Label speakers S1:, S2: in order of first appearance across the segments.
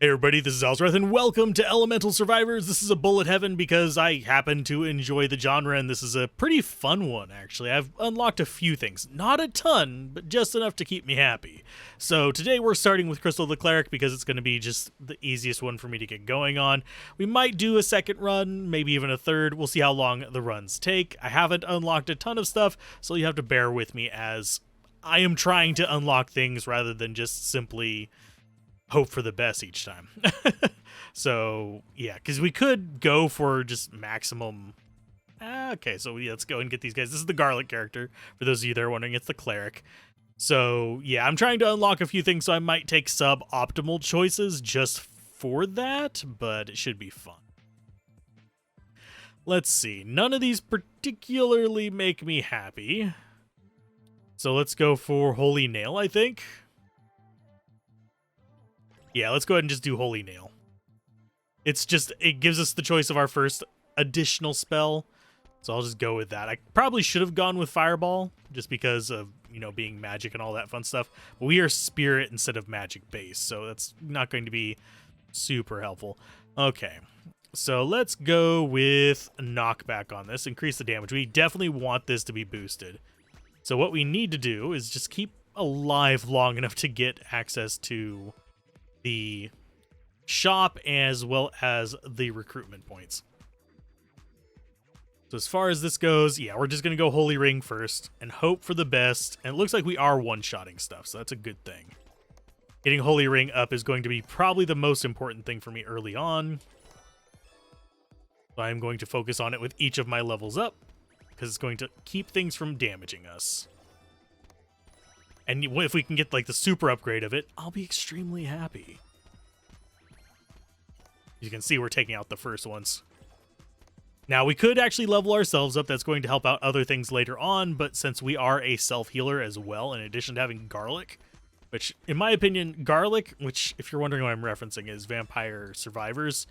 S1: Hey everybody, this is Alzorath, and welcome to Elemental Survivors. This is a bullet heaven because I happen to enjoy the genre, and this is a pretty fun one, actually. I've unlocked a few things. Not a ton, but just enough to keep me happy. So today we're starting with Crystal the Cleric because it's going to be just the easiest one for me to get going on. We might do a second run, maybe even a third. We'll see how long the runs take. I haven't unlocked a ton of stuff, so you have to bear with me as I am trying to unlock things rather than just simply hope for the best each time. So yeah, because we could go for just maximum. Okay, so yeah, let's go and get these guys. This is the garlic character, for those of you that are wondering. It's the cleric. So yeah, I'm trying to unlock a few things, so I might take suboptimal choices just for that, but it should be fun. Let's see, none of these particularly make me happy, so let's go for Holy Nail, I think. Yeah, let's go ahead and just do Holy Nail. It gives us the choice of our first additional spell, so I'll just go with that. I probably should have gone with Fireball, just because of, being magic and all that fun stuff. But we are spirit instead of magic based, so that's not going to be super helpful. Okay, so let's go with knockback on this, increase the damage. We definitely want this to be boosted. So what we need to do is just keep alive long enough to get access to the shop as well as the recruitment points. So as far as this goes, yeah, we're just going to go Holy Ring first and hope for the best. And it looks like we are one-shotting stuff, so that's a good thing. Getting Holy Ring up is going to be probably the most important thing for me early on. So I'm going to focus on it with each of my levels up, because it's going to keep things from damaging us. And if we can get like the super upgrade of it, I'll be extremely happy. You can see we're taking out the first ones. Now, we could actually level ourselves up. That's going to help out other things later on, but since we are a self-healer as well, in addition to having garlic, which, in my opinion, garlic, which, if you're wondering what I'm referencing, is Vampire Survivors,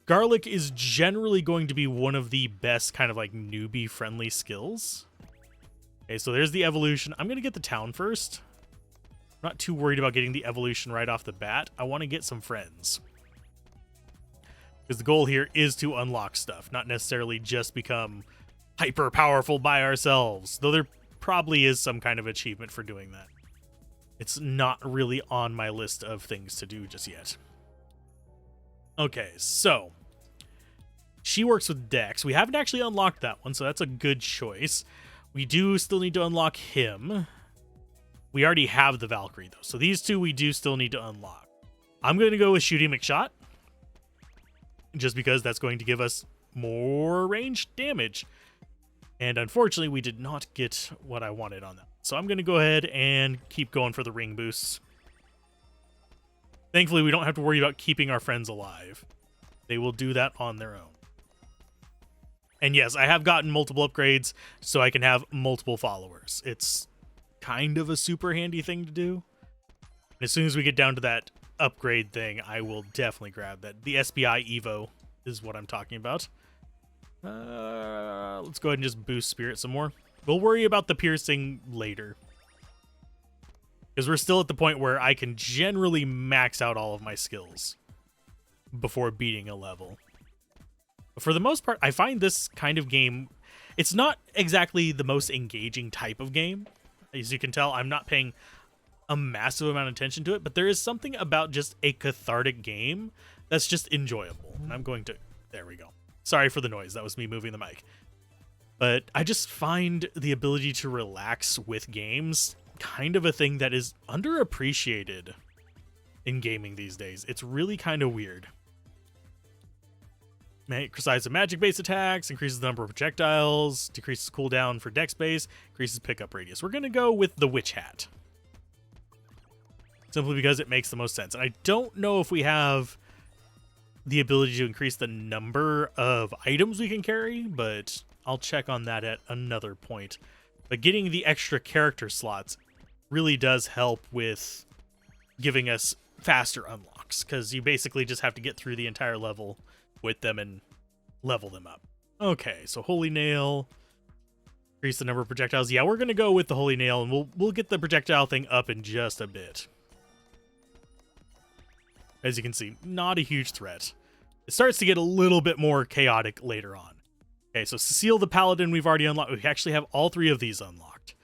S1: garlic is generally going to be one of the best kind of like newbie-friendly skills. Okay, so there's the evolution. I'm going to get the town first. I'm not too worried about getting the evolution right off the bat. I want to get some friends, because the goal here is to unlock stuff, not necessarily just become hyper powerful by ourselves, though there probably is some kind of achievement for doing that. It's not really on my list of things to do just yet. Okay, so she works with Dex. We haven't actually unlocked that one, so that's a good choice. We do still need to unlock him. We already have the Valkyrie, though, so these two we do still need to unlock. I'm going to go with Shooty McShot, just because that's going to give us more ranged damage. And unfortunately, we did not get what I wanted on that. So I'm going to go ahead and keep going for the ring boosts. Thankfully, we don't have to worry about keeping our friends alive. They will do that on their own. And yes, I have gotten multiple upgrades so I can have multiple followers. It's kind of a super handy thing to do. And as soon as we get down to that upgrade thing, I will definitely grab that. The SBI Evo is what I'm talking about. Let's go ahead and just boost spirit some more. We'll worry about the piercing later, because we're still at the point where I can generally max out all of my skills before beating a level. But for the most part, I find this kind of game, it's not exactly the most engaging type of game. As you can tell, I'm not paying a massive amount of attention to it, but there is something about just a cathartic game that's just enjoyable. And I'm going to, there we go. Sorry for the noise. That was me moving the mic. But I just find the ability to relax with games kind of a thing that is underappreciated in gaming these days. It's really kind of weird. Size of magic-based attacks, increases the number of projectiles, decreases cooldown for dex base, increases pickup radius. We're going to go with the Witch Hat, simply because it makes the most sense. And I don't know if we have the ability to increase the number of items we can carry, but I'll check on that at another point. But getting the extra character slots really does help with giving us faster unlocks, because you basically just have to get through the entire level with them and level them up. Okay, so Holy Nail, increase the number of projectiles. Yeah, we're going to go with the Holy Nail, and we'll get the projectile thing up in just a bit. As you can see, not a huge threat. It starts to get a little bit more chaotic later on. Okay, so Cecile the Paladin we've already unlocked. We actually have all 3 of these unlocked.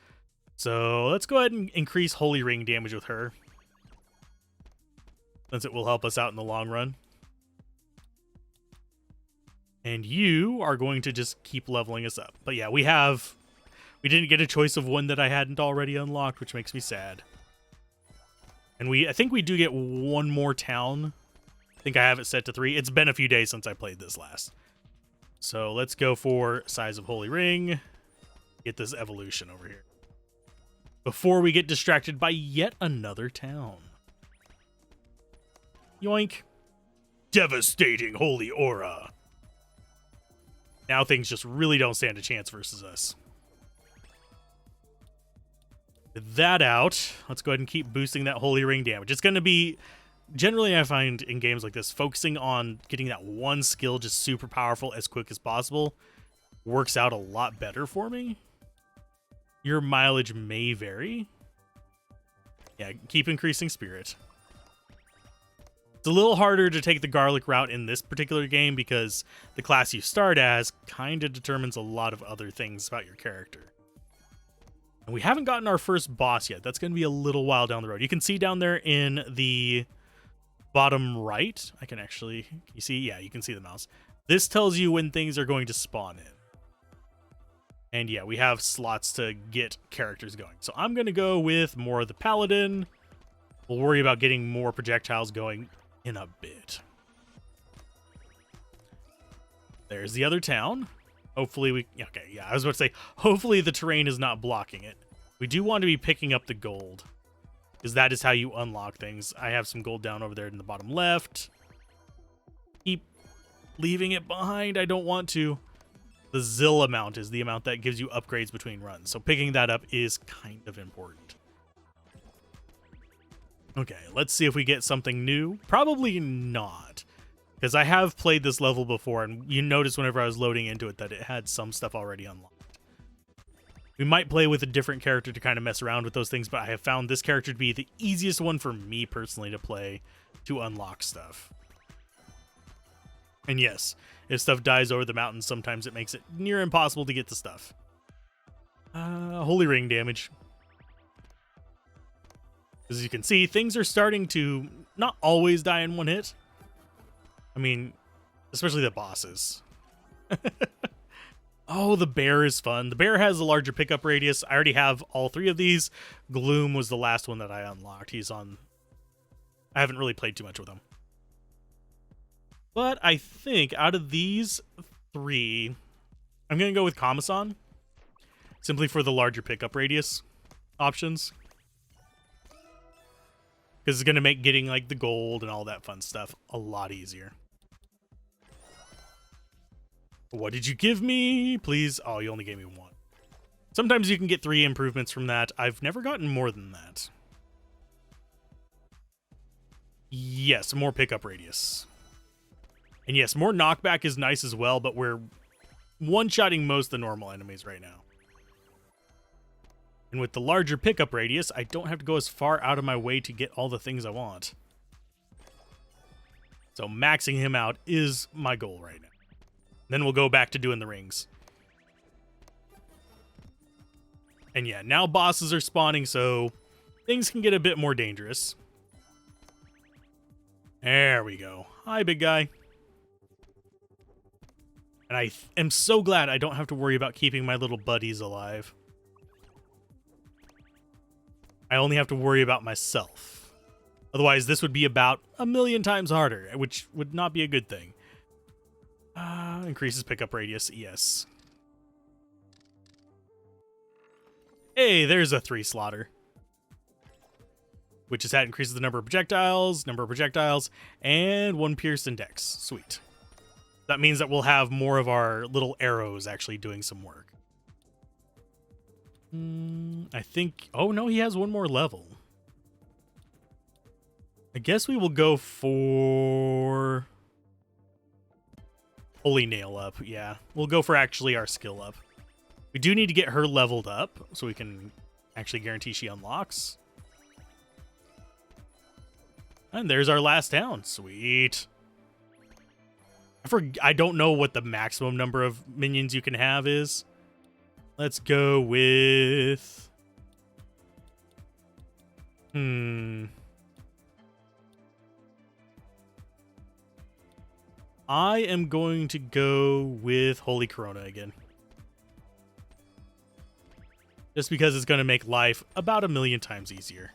S1: So let's go ahead and increase Holy Ring damage with her, since it will help us out in the long run. And you are going to just keep leveling us up. But yeah, we didn't get a choice of one that I hadn't already unlocked, which makes me sad. And I think we do get one more town. I think I have it set to 3. It's been a few days since I played this last. So let's go for Size of Holy Ring. Get this evolution over here, before we get distracted by yet another town. Yoink. Devastating Holy Aura. Now things just really don't stand a chance versus us. With that out, let's go ahead and keep boosting that Holy Ring damage. It's going to be, generally I find in games like this, focusing on getting that one skill just super powerful as quick as possible works out a lot better for me. Your mileage may vary. Yeah, keep increasing Spirit. It's a little harder to take the garlic route in this particular game because the class you start as kind of determines a lot of other things about your character. And we haven't gotten our first boss yet. That's going to be a little while down the road. You can see down there in the bottom right. I can actually, you see? Yeah, you can see the mouse. This tells you when things are going to spawn in. And yeah, we have slots to get characters going. So I'm going to go with more of the Paladin. We'll worry about getting more projectiles going in a bit. There's the other town. Hopefully we... Okay, yeah, I was about to say, hopefully the terrain is not blocking it. We do want to be picking up the gold, because that is how you unlock things. I have some gold down over there in the bottom left. Keep leaving it behind. I don't want to. The Zill amount is the amount that gives you upgrades between runs, so picking that up is kind of important. Okay, let's see if we get something new. Probably not, because I have played this level before, and you notice whenever I was loading into it that it had some stuff already unlocked. We might play with a different character to kind of mess around with those things, but I have found this character to be the easiest one for me personally to play to unlock stuff. And yes, if stuff dies over the mountains, sometimes it makes it near impossible to get the stuff. Holy Ring damage. As you can see, things are starting to not always die in one hit. I mean, especially the bosses. Oh, the bear is fun. The bear has a larger pickup radius. I already have all 3 of these. Gloom was the last one that I unlocked. He's on... I haven't really played too much with him. But I think out of these 3, I'm going to go with Kamasan. Simply for the larger pickup radius options. Because it's going to make getting like the gold and all that fun stuff a lot easier. What did you give me? Please. Oh, you only gave me 1. Sometimes you can get 3 improvements from that. I've never gotten more than that. Yes, more pickup radius. And yes, more knockback is nice as well, but we're one-shotting most of the normal enemies right now. And with the larger pickup radius, I don't have to go as far out of my way to get all the things I want. So maxing him out is my goal right now. Then we'll go back to doing the rings. And yeah, now bosses are spawning, so things can get a bit more dangerous. There we go. Hi, big guy. And I am so glad I don't have to worry about keeping my little buddies alive. I only have to worry about myself. Otherwise, this would be about 1,000,000 times harder, which would not be a good thing. Increases pickup radius, yes. Hey, there's a 3 slaughter. Which is that increases the number of projectiles, and 1 pierce and dex. Sweet. That means that we'll have more of our little arrows actually doing some work. I think... Oh, no, he has 1 more level. I guess we will go for... Holy Nail up, yeah. We'll go for actually our skill up. We do need to get her leveled up, so we can actually guarantee she unlocks. And there's our last town. Sweet. I don't know what the maximum number of minions you can have is. Let's go with... I am going to go with Holy Corona again. Just because it's going to make life about 1,000,000 times easier.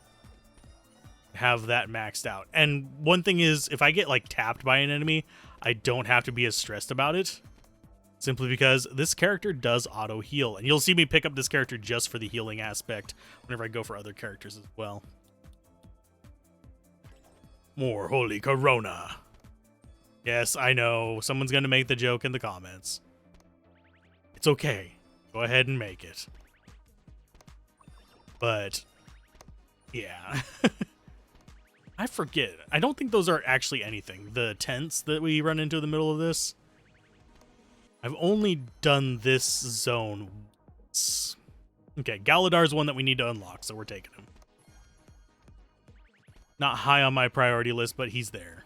S1: Have that maxed out. And one thing is, if I get like tapped by an enemy, I don't have to be as stressed about it. Simply because this character does auto heal. And you'll see me pick up this character just for the healing aspect whenever I go for other characters as well. More Holy Corona. Yes, I know. Someone's going to make the joke in the comments. It's okay. Go ahead and make it. But, yeah. I forget. I don't think those are actually anything. The tents that we run into in the middle of this. I've only done this zone once. Okay, Galadar's one that we need to unlock, so we're taking him. Not high on my priority list, but he's there.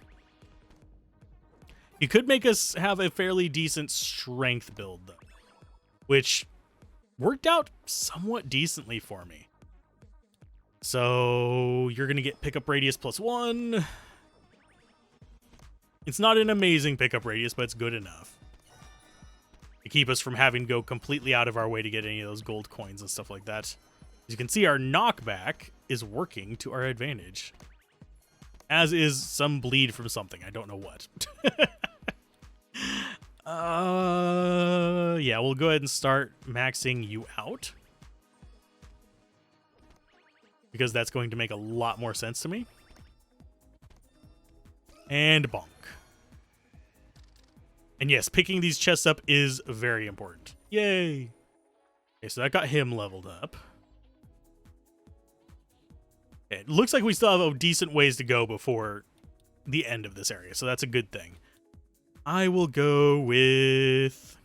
S1: You could make us have a fairly decent strength build, though, which worked out somewhat decently for me. So you're going to get pickup radius +1. It's not an amazing pickup radius, but it's good enough to keep us from having to go completely out of our way to get any of those gold coins and stuff like that. As you can see, our knockback is working to our advantage, as is some bleed from something. I don't know what. Yeah, we'll go ahead and start maxing you out, because that's going to make a lot more sense to me. And bonk. And yes, picking these chests up is very important. Yay! Okay, so that got him leveled up. It looks like we still have a decent ways to go before the end of this area, so that's a good thing. I will go with...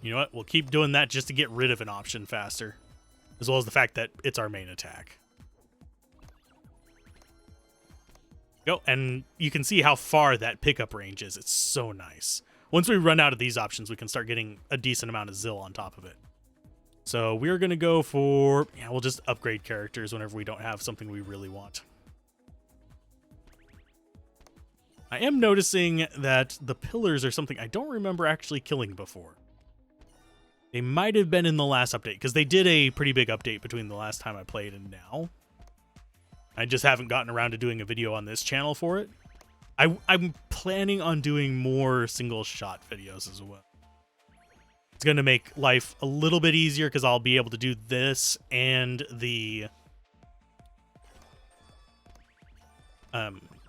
S1: You know what? We'll keep doing that just to get rid of an option faster, as well as the fact that it's our main attack. Go, and you can see how far that pickup range is. It's so nice. Once we run out of these options, we can start getting a decent amount of Zil on top of it. So we're going to go for... Yeah, we'll just upgrade characters whenever we don't have something we really want. I am noticing that the pillars are something I don't remember actually killing before. They might have been in the last update, because they did a pretty big update between the last time I played and now. I just haven't gotten around to doing a video on this channel for it. I'm planning on doing more single shot videos as well. It's going to make life a little bit easier, because I'll be able to do this and the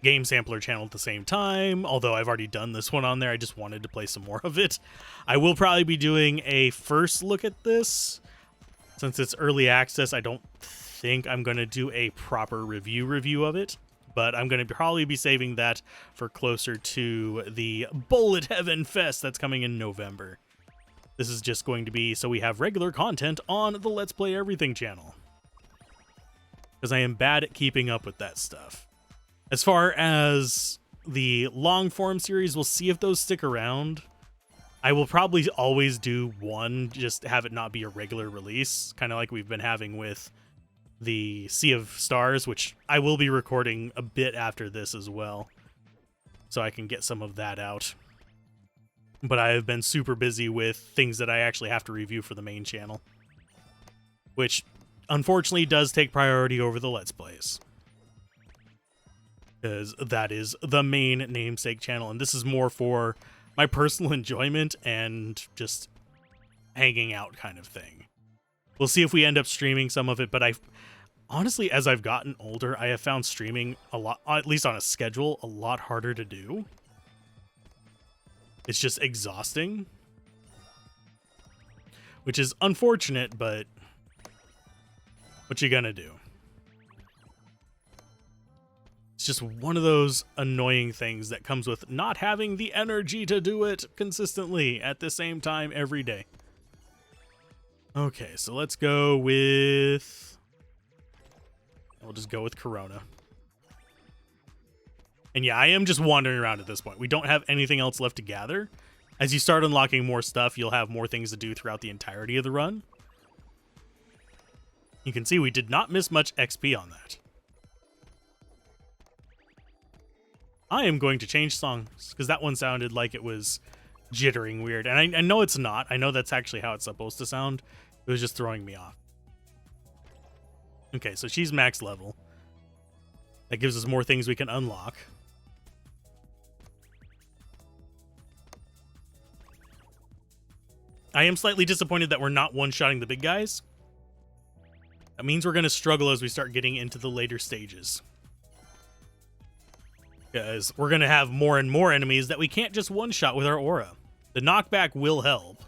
S1: game sampler channel at the same time, although I've already done this one on there. I just wanted to play some more of it. I will probably be doing a first look at this. Since it's early access, I don't think I'm going to do a proper review of it, but I'm going to probably be saving that for closer to the Bullet Heaven Fest that's coming in November. This is just going to be so we have regular content on the Let's Play Everything channel, because I am bad at keeping up with that stuff. As far as the long form series, we'll see if those stick around. I will probably always do one, just have it not be a regular release, kind of like we've been having with the Sea of Stars, which I will be recording a bit after this as well, so I can get some of that out. But I have been super busy with things that I actually have to review for the main channel, which unfortunately does take priority over the Let's Plays, because that is the main namesake channel, and this is more for my personal enjoyment and just hanging out kind of thing. We'll see if we end up streaming some of it, but honestly, as I've gotten older, I have found streaming a lot, at least on a schedule, a lot harder to do. It's just exhausting, which is unfortunate, but what you gonna do? It's just one of those annoying things that comes with not having the energy to do it consistently at the same time every day. Okay, so let's go with We'll just go with Corona. And yeah, I am just wandering around at this point. We don't have anything else left to gather. As you start unlocking more stuff, you'll have more things to do throughout the entirety of the run. You can see we did not miss much XP on that. I am going to change songs, because that one sounded like it was jittering weird. And I know it's not. I know that's actually how it's supposed to sound. It was just throwing me off. Okay, so she's max level. That gives us more things we can unlock. I am slightly disappointed that we're not one-shotting the big guys. That means we're going to struggle as we start getting into the later stages. Because we're going to have more and more enemies that we can't just one-shot with our aura. The knockback will help.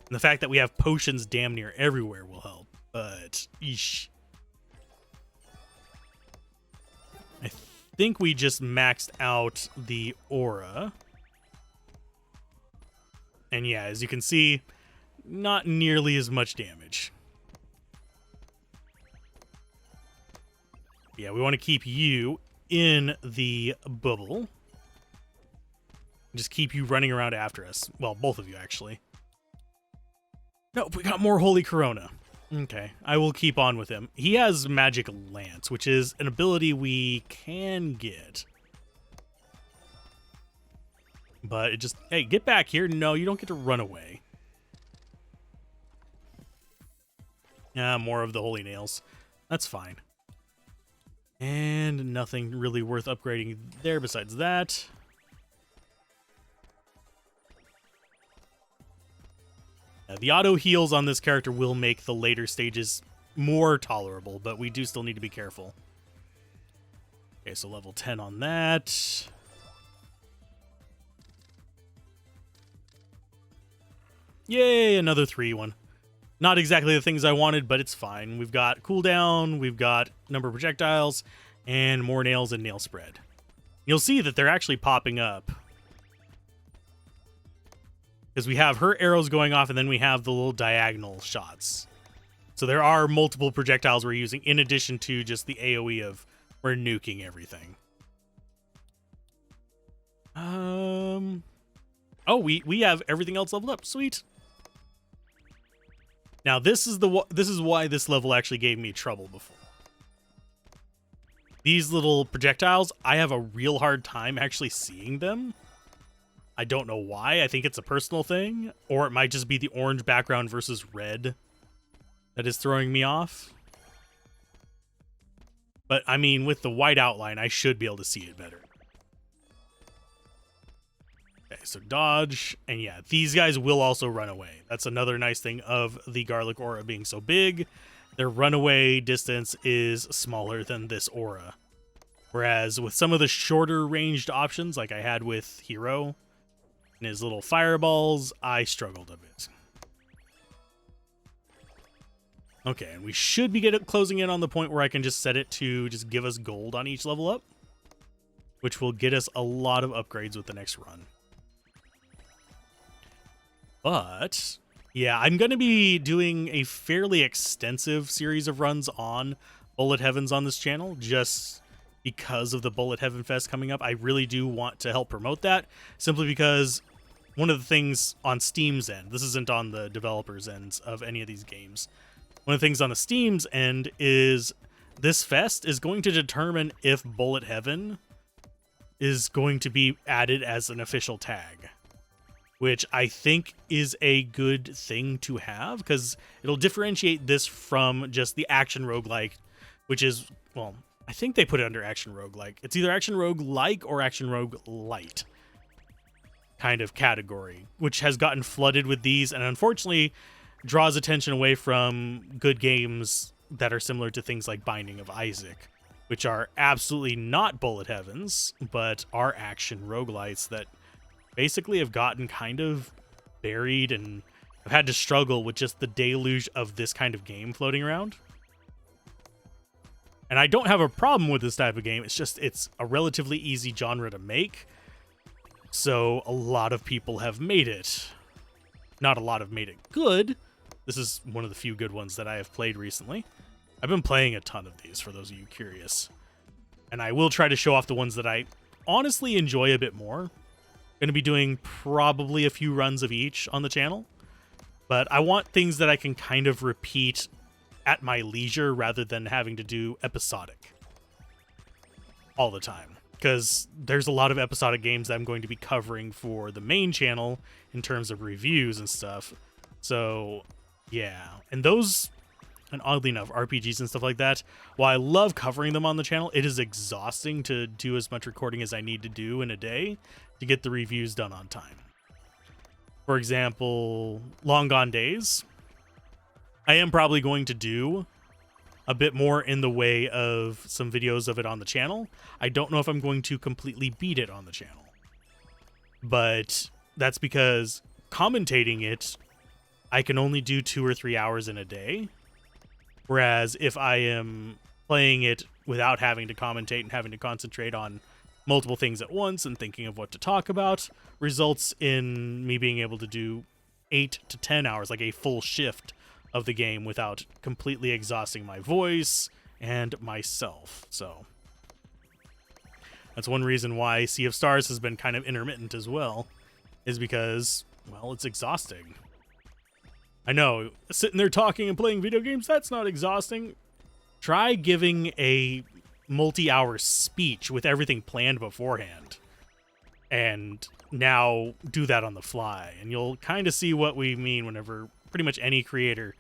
S1: And the fact that we have potions damn near everywhere will help. But, eesh. I think we just maxed out the aura. And yeah, as you can see, not nearly as much damage. Yeah, we want to keep you in the bubble. Just keep you running around after us. Well, both of you, actually. Nope, we got more Holy Corona. Okay, I will keep on with him. He has Magic Lance, which is an ability we can get. But it just... Hey, get back here. No, you don't get to run away. Yeah, more of the Holy Nails. That's fine. And nothing really worth upgrading there besides that. The auto heals on this character will make the later stages more tolerable, but we do still need to be careful. Okay, so level 10 on that. Yay, another 3-1. Not exactly the things I wanted, but it's fine. We've got cooldown, we've got number of projectiles, and more nails and nail spread. You'll see that they're actually popping up. Because we have her arrows going off, and then we have the little diagonal shots. So there are multiple projectiles we're using, in addition to just the AoE of we're nuking everything. Oh, we have everything else leveled up. Sweet. Now this is why this level actually gave me trouble before. These little projectiles, I have a real hard time actually seeing them. I don't know why. I think it's a personal thing, or it might just be the orange background versus red that is throwing me off. But I mean, with the white outline, I should be able to see it better. Okay, so dodge, and yeah, these guys will also run away. That's another nice thing of the garlic aura being so big. Their runaway distance is smaller than this aura. Whereas with some of the shorter ranged options, like I had with Hero and his little fireballs, I struggled a bit. Okay, and we should be closing in on the point where I can just set it to just give us gold on each level up, which will get us a lot of upgrades with the next run. But yeah, I'm going to be doing a fairly extensive series of runs on Bullet Heavens on this channel, just because of the Bullet Heaven Fest coming up. I really do want to help promote that, simply because one of the things on Steam's end, this isn't on the developers' ends of any of these games, one of the things on the Steam's end is this fest is going to determine if Bullet Heaven is going to be added as an official tag, which I think is a good thing to have, because it'll differentiate this from just the action roguelike, which is, well, I think they put it under action roguelike. It's either action roguelike or action roguelite kind of category, which has gotten flooded with these, and unfortunately draws attention away from good games that are similar to things like Binding of Isaac, which are absolutely not Bullet Heavens, but are action roguelites that basically have gotten kind of buried and have had to struggle with just the deluge of this kind of game floating around. And I don't have a problem with this type of game. It's just, it's a relatively easy genre to make. So a lot of people have made it. Not a lot have made it good. This is one of the few good ones that I have played recently. I've been playing a ton of these, for those of you curious. And I will try to show off the ones that I honestly enjoy a bit more. Going to be doing probably a few runs of each on the channel. But I want things that I can kind of repeat at my leisure rather than having to do episodic all the time. Because there's a lot of episodic games that I'm going to be covering for the main channel in terms of reviews and stuff. So, yeah. And those, and oddly enough, RPGs and stuff like that, while I love covering them on the channel, it is exhausting to do as much recording as I need to do in a day to get the reviews done on time. For example, Long Gone Days, I am probably going to do a bit more in the way of some videos of it on the channel. I don't know if I'm going to completely beat it on the channel, but that's because commentating it, I can only do 2 or 3 hours in a day. Whereas if I am playing it without having to commentate and having to concentrate on multiple things at once and thinking of what to talk about, results in me being able to do 8 to 10 hours, like a full shift of the game without completely exhausting my voice and myself. So that's one reason why Sea of Stars has been kind of intermittent as well, is because, well, it's exhausting. I know, sitting there talking and playing video games, that's not exhausting. Try giving a multi-hour speech with everything planned beforehand, and now do that on the fly, and you'll kind of see what we mean whenever pretty much any creator,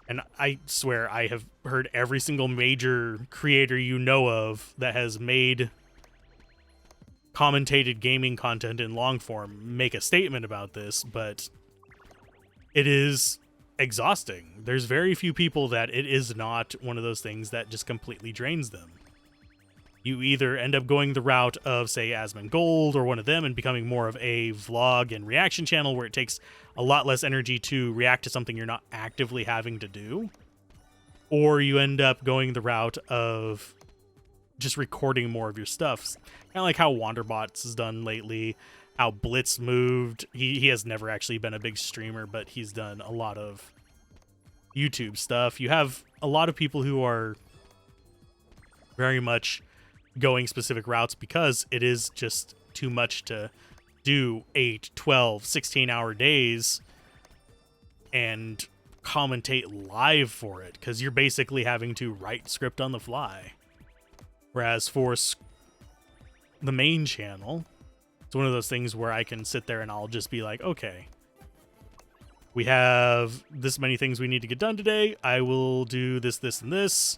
S1: and I swear I have heard every single major creator you know of that has made commentated gaming content in long form make a statement about this, but it is exhausting. There's very few people that it is not one of those things that just completely drains them. You either end up going the route of, say, Asmongold or one of them and becoming more of a vlog and reaction channel where it takes a lot less energy to react to something you're not actively having to do, or you end up going the route of just recording more of your stuff. Kind of like how Wanderbots has done lately, how Blitz moved. He has never actually been a big streamer, but he's done a lot of YouTube stuff. You have a lot of people who are very much going specific routes because it is just too much to do 8, 12, 16-hour days and commentate live for it, because you're basically having to write script on the fly. Whereas for the main channel, it's one of those things where I can sit there and I'll just be like, okay, we have this many things we need to get done today. I will do this, this, and this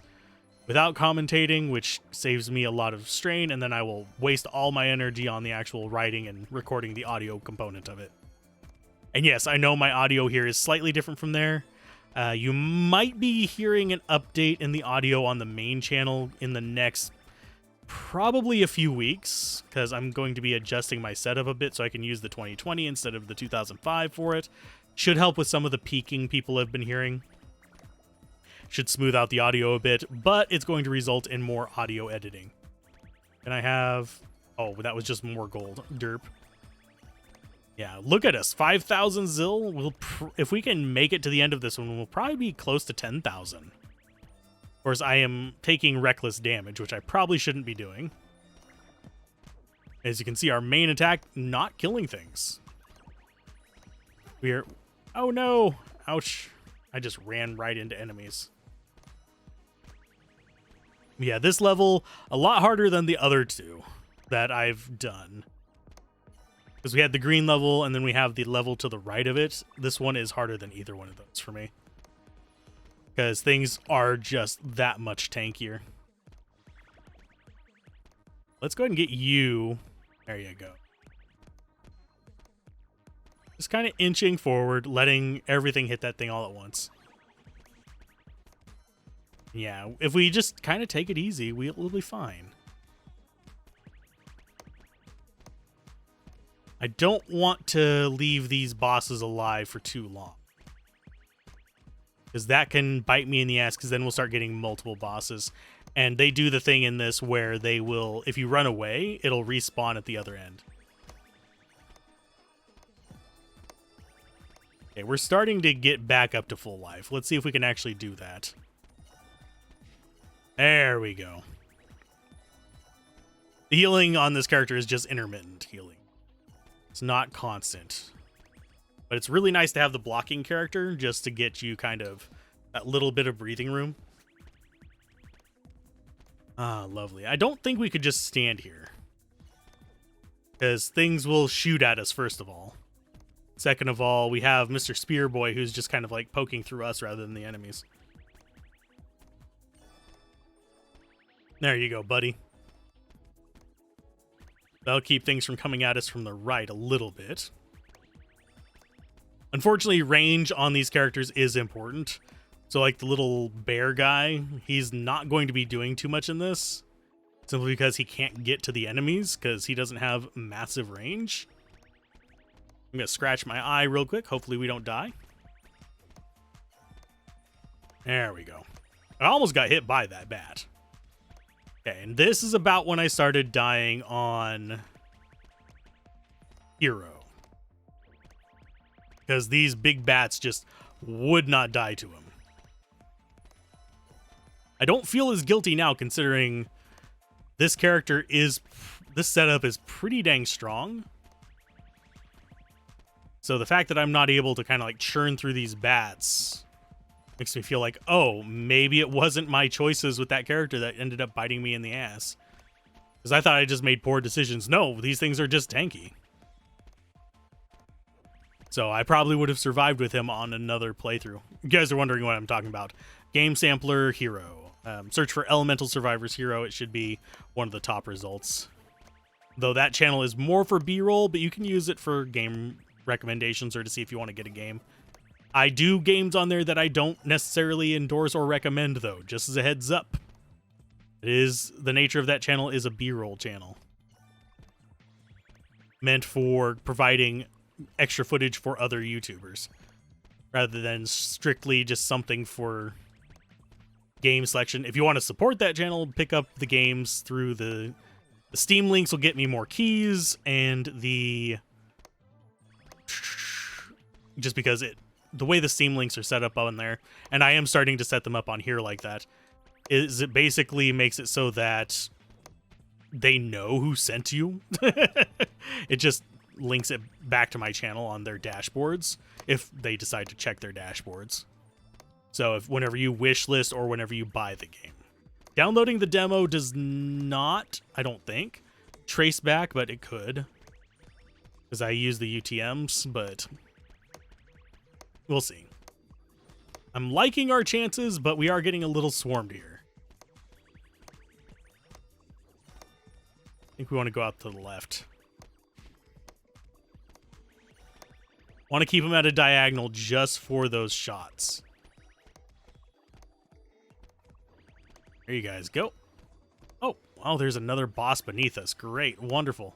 S1: without commentating, which saves me a lot of strain, and then I will waste all my energy on the actual writing and recording the audio component of it. And yes, I know my audio here is slightly different from there. You might be hearing an update in the audio on the main channel in the next probably a few weeks, because I'm going to be adjusting my setup a bit so I can use the 2020 instead of the 2005 for it. Should help with some of the peaking people have been hearing. Should smooth out the audio a bit, but it's going to result in more audio editing. And I have... oh, that was just more gold. Derp. Yeah, look at us. 5,000 zil. If we can make it to the end of this one, we'll probably be close to 10,000. Of course, I am taking reckless damage, which I probably shouldn't be doing. As you can see, our main attack, not killing things. We're... oh no! Ouch. I just ran right into enemies. Yeah, this level, a lot harder than the other two that I've done. Because we had the green level, and then we have the level to the right of it. This one is harder than either one of those for me. Because things are just that much tankier. Let's go ahead and get you. There you go. Just kind of inching forward, letting everything hit that thing all at once. Yeah, if we just kind of take it easy, we'll be fine. I don't want to leave these bosses alive for too long, because that can bite me in the ass, because then we'll start getting multiple bosses. And they do the thing in this where they will, if you run away, it'll respawn at the other end. Okay, we're starting to get back up to full life. Let's see if we can actually do that. There we go. The healing on this character is just intermittent healing. It's not constant. But it's really nice to have the blocking character just to get you kind of that little bit of breathing room. Ah, lovely. I don't think we could just stand here, because things will shoot at us, first of all. Second of all, we have Mr. Spear Boy, who's just kind of like poking through us rather than the enemies. There you go, buddy. That'll keep things from coming at us from the right a little bit. Unfortunately, range on these characters is important. So like the little bear guy, he's not going to be doing too much in this, simply because he can't get to the enemies because he doesn't have massive range. I'm going to scratch my eye real quick. Hopefully we don't die. There we go. I almost got hit by that bat. Okay, and this is about when I started dying on Hero, because these big bats just would not die to him. I don't feel as guilty now, considering this character is, this setup is pretty dang strong. So the fact that I'm not able to kind of like churn through these bats makes me feel like, oh, maybe it wasn't my choices with that character that ended up biting me in the ass. Because I thought I just made poor decisions. No, these things are just tanky. So I probably would have survived with him on another playthrough. You guys are wondering what I'm talking about. Game Sampler Hero. Search for Elemental Survivors Hero. It should be one of the top results. Though that channel is more for B-roll, but you can use it for game recommendations or to see if you want to get a game. I do games on there that I don't necessarily endorse or recommend, though, just as a heads up. It is, the nature of that channel is a B-roll channel, meant for providing extra footage for other YouTubers, rather than strictly just something for game selection. If you want to support that channel, pick up the games through the Steam links will get me more keys, and the, just because the way the Steam links are set up on there, and I am starting to set them up on here like that, is it basically makes it so that they know who sent you. It just links it back to my channel on their dashboards if they decide to check their dashboards. So if whenever you wish list or whenever you buy the game. Downloading the demo does not, I don't think, trace back, but it could, because I use the UTMs, but we'll see. I'm liking our chances, but we are getting a little swarmed here. I think we want to go out to the left. Want to keep them at a diagonal just for those shots. There you guys go. Oh, wow, there's another boss beneath us. Great, wonderful.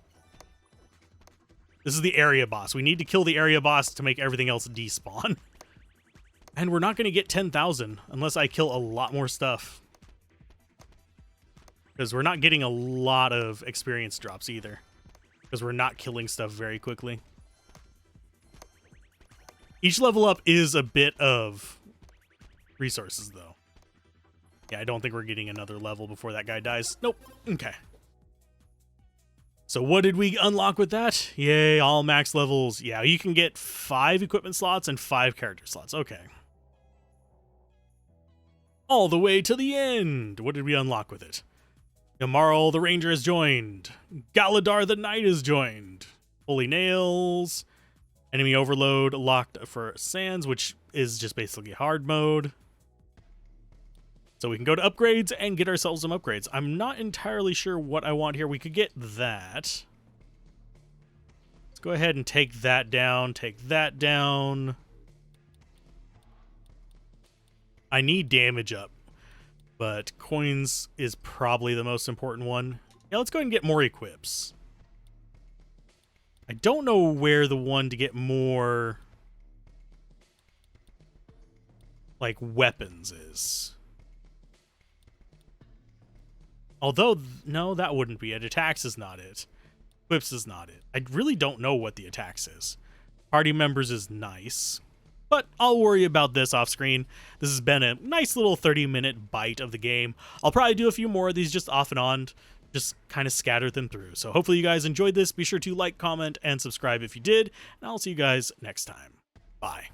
S1: This is the area boss. We need to kill the area boss to make everything else despawn. And we're not going to get 10,000 unless I kill a lot more stuff, because we're not getting a lot of experience drops either, because we're not killing stuff very quickly. Each level up is a bit of resources, though. Yeah, I don't think we're getting another level before that guy dies. Nope. Okay. So what did we unlock with that? Yay, all max levels. Yeah, you can get 5 equipment slots and 5 character slots. Okay. All the way to the end. What did we unlock with it? Yamarl the Ranger has joined. Galadar the Knight has joined. Holy Nails. Enemy Overload locked for Sands, which is just basically hard mode. So we can go to upgrades and get ourselves some upgrades. I'm not entirely sure what I want here. We could get that. Let's go ahead and take that down. Take that down. I need damage up, but coins is probably the most important one. Yeah, let's go ahead and get more equips. I don't know where the one to get more, like, weapons is. Although, no, that wouldn't be it. Attacks is not it. Equips is not it. I really don't know what the attacks is. Party members is nice. But I'll worry about this off screen. This has been a nice little 30-minute bite of the game. I'll probably do a few more of these just off and on, just kind of scatter them through. So hopefully you guys enjoyed this. Be sure to like, comment, and subscribe if you did, and I'll see you guys next time. Bye.